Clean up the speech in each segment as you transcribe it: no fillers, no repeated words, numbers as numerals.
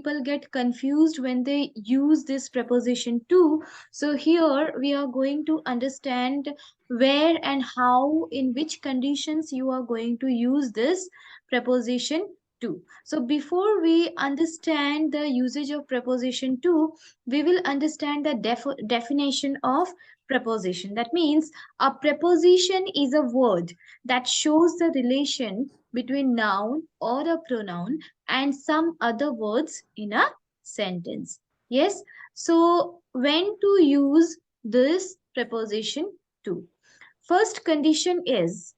people get confused when they use this preposition to. So here we are going to understand where and how, in which conditions you are going to use this preposition to. So before we understand the usage of preposition to, we will understand the definition of preposition. That means a preposition is a word that shows the relation between noun or a pronoun and some other words in a sentence. Yes. So when to use this preposition to? First condition is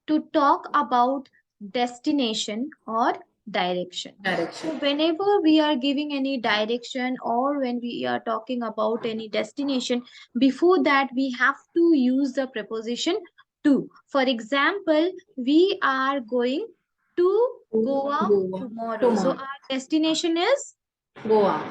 to talk about destination or direction. So whenever we are giving any direction or when we are talking about any destination, before that we have to use the preposition to. For example, we are going to Goa tomorrow. So our destination is Goa.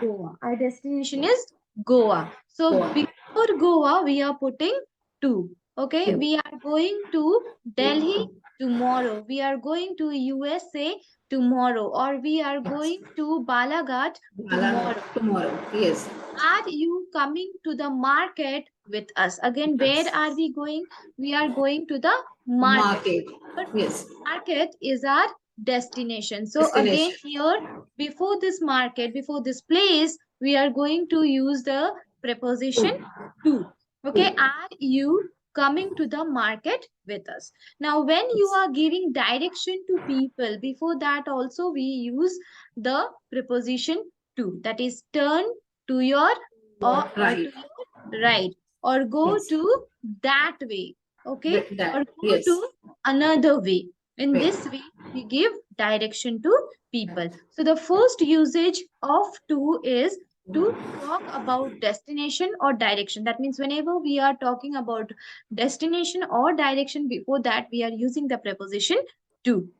Goa. Our destination is Goa. So Goa. before Goa, we are putting to. Okay, To. we are going to Delhi tomorrow. We are going to USA tomorrow, or we are going to Balaghat tomorrow. Tomorrow. Yes. Are you coming to the market with us? Again, where are we going? We are going to the market. Yes. Market is our destination. So again here, before this market, before this place, we are going to use the preposition to. Okay, are you coming to the market with us? Now when you are giving direction to people, before that also we use the preposition to. That is, turn to your or Right. to your right, or go Yes. to that way. Okay, That. or go Yes. to another way. In Way. this way, we give direction to people. So the first usage of to is to talk about destination or direction. That means whenever we are talking about destination or direction, before that we are using the preposition to.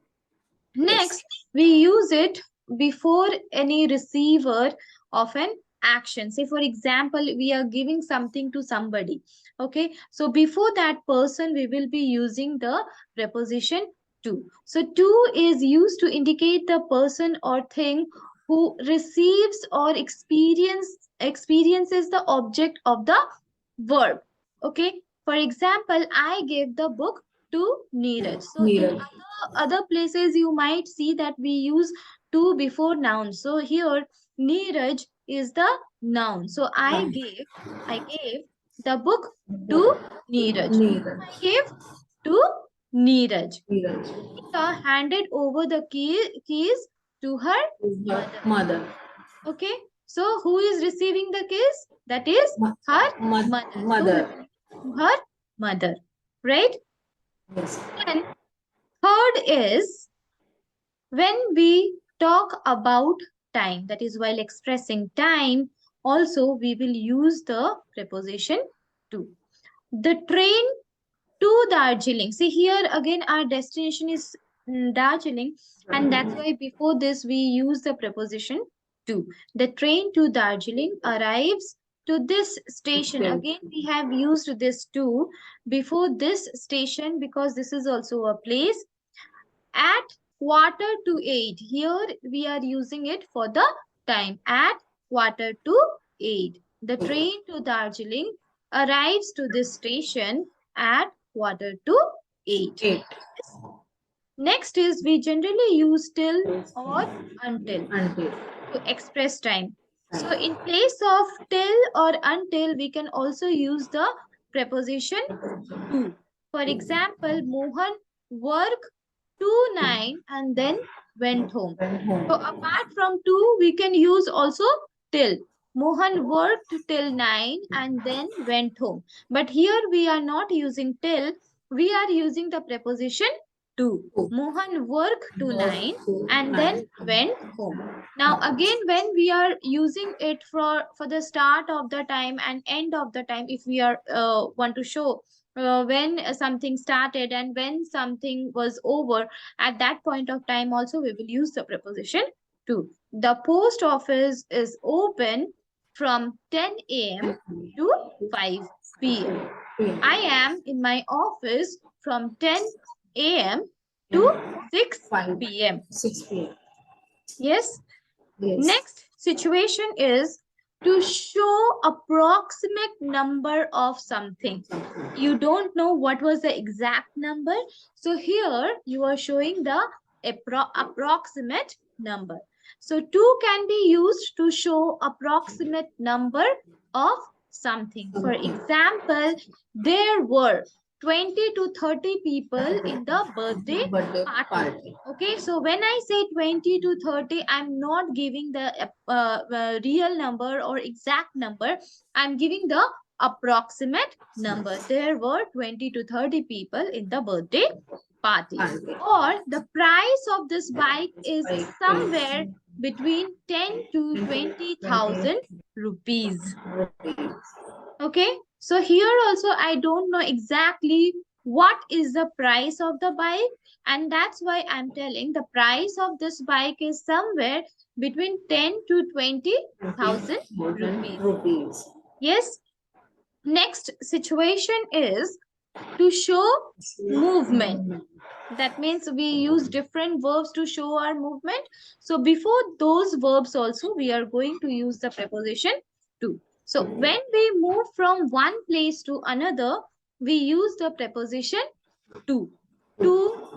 Next, we use it before any receiver of an action. Say, for example, we are giving something to somebody. Okay, so before that person, we will be using the preposition to. So, to is used to indicate the person or thing who receives or experiences the object of the verb. Okay, for example, I gave the book to Neeraj. So, in other places you might see that we use to before noun. So here Neeraj is the noun. So I gave the book to Neeraj. I gave to Neeraj. Nika handed over the keys to her mother. Okay. So who is receiving the keys? That is her mother. To her mother. Right? Yes. Then third is when we talk about time, that is while expressing time, also we will use the preposition to. The train to Darjeeling. See here again our destination is Darjeeling, and that's why before this we use the preposition to. The train to Darjeeling arrives to this station. Again we have used this to before this station because this is also a place. At 7:45. Here we are using it for the time. At 7:45. The train to Darjeeling arrives to this station at 7:45. Next is we generally use till or until to express time. So in place of till or until, we can also use the preposition to. For example, Mohan worked to 9 and then went home. So apart from to, we can use also till. Mohan worked till 9 and then went home. But here we are not using till. We are using the preposition to. Mohan worked to 9 and then went home. Now again, when we are using it for the start of the time and end of the time, if we are want to show when something started and when something was over, at that point of time also we will use the preposition to. The post office is open from 10 a.m. to 5 p.m. I am in my office from 10 a.m. to 6 p.m. 6 p.m. Yes. Yes. Next situation is to show approximate number of something. You don't know what was the exact number. So here you are showing the approximate number. So to can be used to show approximate number of something. For example, there were 20 to 30 people in the birthday party. Okay, so when I say 20 to 30, I'm not giving the real number or exact number. I'm giving the approximate number. There were 20 to 30 people in the birthday party. Or the price of this bike is somewhere between 10 to 20,000 rupees. Okay, so here also I don't know exactly what is the price of the bike, and that's why I'm telling the price of this bike is somewhere between 10 to 20,000 rupees. Yes. Next situation is to show movement. That means we use different verbs to show our movement. So before those verbs also, we are going to use the preposition to. So when we move from one place to another, we use the preposition to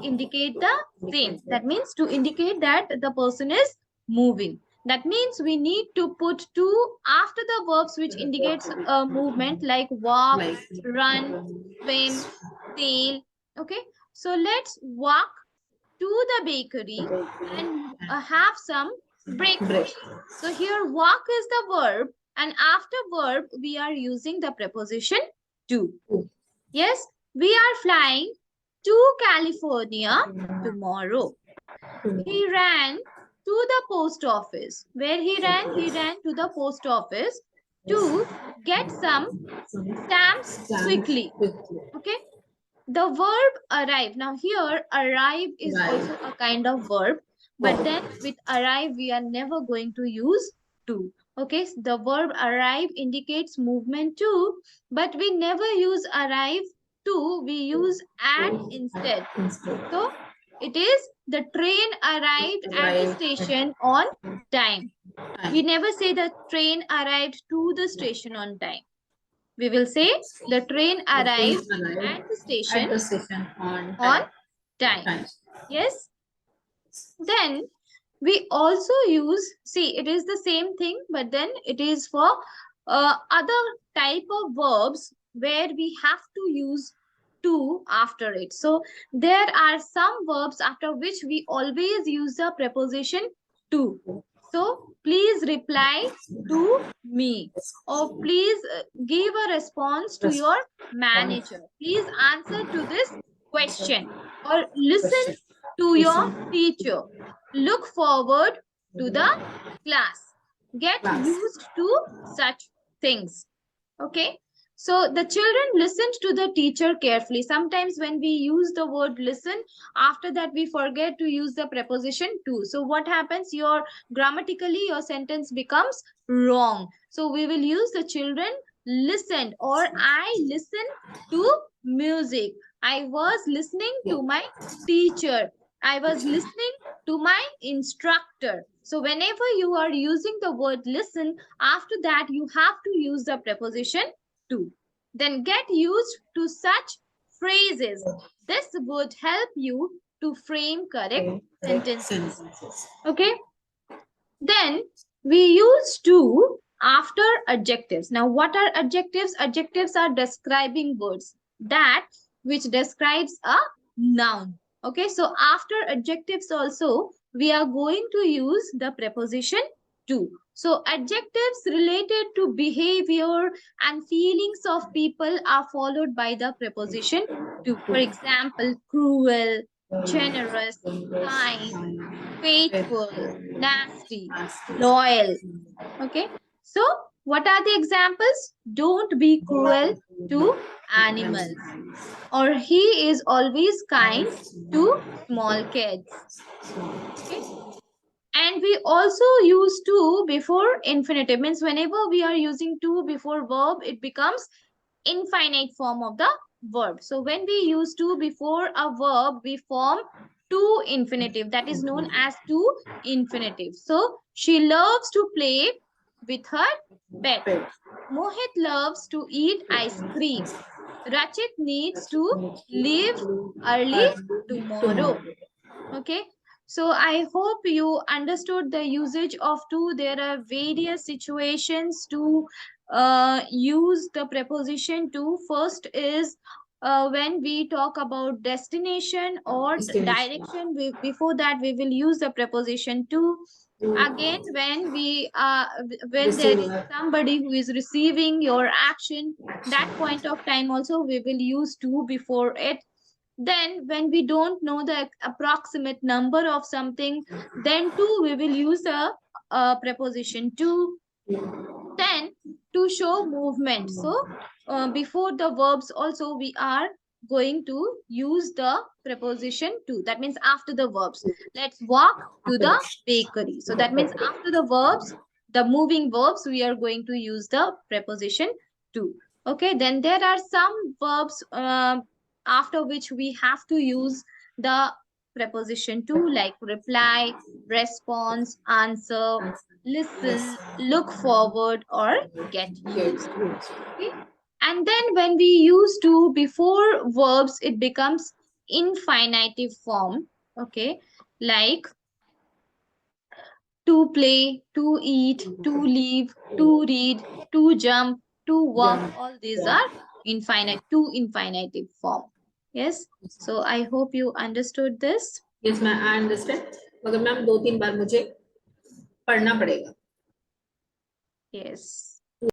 indicate the same. That means to indicate that the person is moving. That means we need to put to after the verbs which indicates a movement like walk, run, swim, sail. Okay, so let's walk to the bakery and have some breakfast. So here walk is the verb, and after verb we are using the preposition to. Yes, we are flying to California tomorrow. He ran to the post office. Where he ran? He ran to the post office to get some stamps quickly. Okay. The verb arrive. Now here arrive is also a kind of verb. But then with arrive we are never going to use to. Okay. The verb arrive indicates movement too. But we never use arrive to. We use at instead. So it is the train arrived at the station on time. We never say the train arrived to the station on time. We will say the train arrived at the station on time. Yes. Then we also use, see, it is the same thing, but then it is for other type of verbs where we have to use to after it. So there are some verbs after which we always use the preposition to. So please reply to me, or please give a response to your manager. Please answer to this question, or listen to your teacher. Look forward to the class. Get used to such things. Okay. So the children listened to the teacher carefully. Sometimes when we use the word listen, after that we forget to use the preposition to. So what happens? Grammatically your sentence becomes wrong. So we will use the children listened, or I listened to music. I was listening to my teacher. I was listening to my instructor. So whenever you are using the word listen, after that you have to use the preposition to. Then get used to such phrases. This would help you to frame correct sentences. Okay. Then we use to after adjectives. Now what are adjectives? Adjectives are describing words, that which describes a noun. Okay, so after adjectives also we are going to use the preposition to. So adjectives related to behavior and feelings of people are followed by the preposition to. For example, cruel, generous, kind, faithful, nasty, loyal. Okay. So what are the examples? Don't be cruel to animals. Or he is always kind to small kids. Okay. And we also use to before infinitive. Means whenever we are using to before verb, it becomes infinite form of the verb. So when we use to before a verb, we form to infinitive. That is known as to infinitive. So She loves to play with her pet. Mohit loves to eat ice cream. Rachit needs to leave early tomorrow. Okay, so I hope you understood the usage of to. There are various situations to use the preposition to. First is when we talk about destination or direction. Before that, we will use the preposition to. Again, when there is somebody who is receiving your action, that point of time also we will use to before it. Then when we don't know the approximate number of something, then too we will use a preposition to. Then to show movement. So before the verbs also we are going to use the preposition to. That means after the verbs. Let's walk to the bakery. So that means after the verbs, the moving verbs, we are going to use the preposition to. Okay, then there are some verbs after which we have to use the preposition to, like reply, response, answer, listen, look forward, or get used. Okay. And then when we use to before verbs, it becomes infinitive form. Okay. Like to play, to eat, to leave, to read, to jump, to walk. All these are infinite to infinitive form. Yes. So I hope you understood this. Yes, ma'am, I understand. मगर ma'am 2-3 बार मुझे पढ़ना पड़ेगा. Yes.